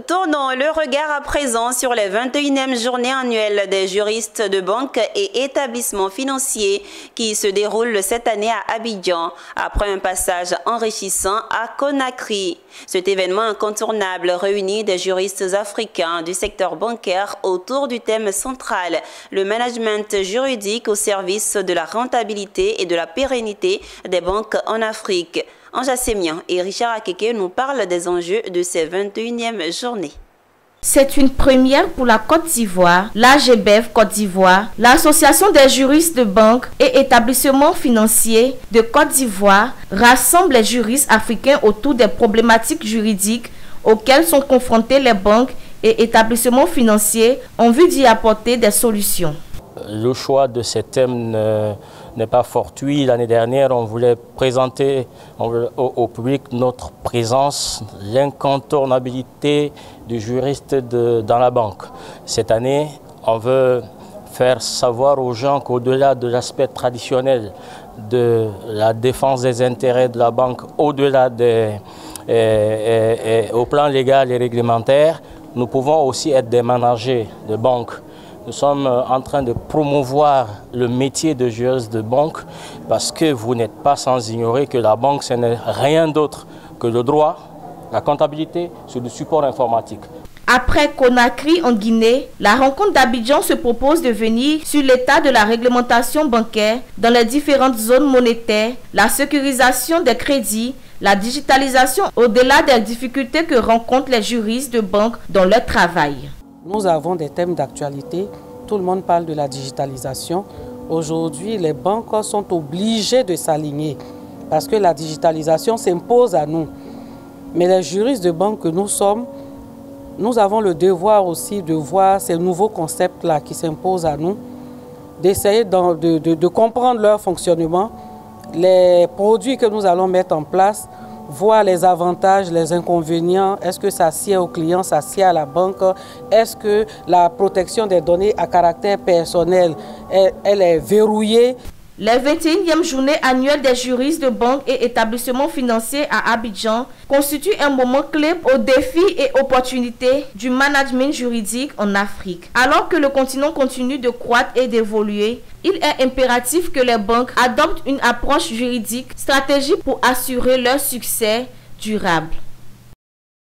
Tournons le regard à présent sur les 21e journées annuelles des juristes de banque et établissements financiers qui se déroulent cette année à Abidjan, après un passage enrichissant à Conakry. Cet événement incontournable réunit des juristes africains du secteur bancaire autour du thème central, le management juridique au service de la rentabilité et de la pérennité des banques en Afrique. Anja Semian et Richard Akeke nous parlent des enjeux de ces 21e journées. C'est une première pour la Côte d'Ivoire. L'AGBEF Côte d'Ivoire, l'Association des juristes de banque et établissements financiers de Côte d'Ivoire, rassemble les juristes africains autour des problématiques juridiques auxquelles sont confrontés les banques et établissements financiers en vue d'y apporter des solutions. Le choix de ces thèmes n'est pas fortuit. L'année dernière, on voulait présenter au public notre présence, l'incontournabilité du juriste dans la banque. Cette année, on veut faire savoir aux gens qu'au-delà de l'aspect traditionnel de la défense des intérêts de la banque, au-delà au plan légal et réglementaire, nous pouvons aussi être des managers de banque. Nous sommes en train de promouvoir le métier de juriste de banque parce que vous n'êtes pas sans ignorer que la banque, ce n'est rien d'autre que le droit, la comptabilité sur le support informatique. Après Conakry en Guinée, la rencontre d'Abidjan se propose de venir sur l'état de la réglementation bancaire dans les différentes zones monétaires, la sécurisation des crédits, la digitalisation au-delà des difficultés que rencontrent les juristes de banque dans leur travail. Nous avons des thèmes d'actualité. Tout le monde parle de la digitalisation. Aujourd'hui, les banques sont obligées de s'aligner parce que la digitalisation s'impose à nous. Mais les juristes de banque que nous sommes, nous avons le devoir aussi de voir ces nouveaux concepts-là qui s'imposent à nous, d'essayer de comprendre leur fonctionnement, les produits que nous allons mettre en place, voir les avantages, les inconvénients, est-ce que ça sied au client, ça sied à la banque, est-ce que la protection des données à caractère personnel, elle est verrouillée. Les 21e journées annuelles des juristes de banque et établissements financiers à Abidjan constituent un moment clé aux défis et opportunités du management juridique en Afrique. Alors que le continent continue de croître et d'évoluer, il est impératif que les banques adoptent une approche juridique stratégique pour assurer leur succès durable.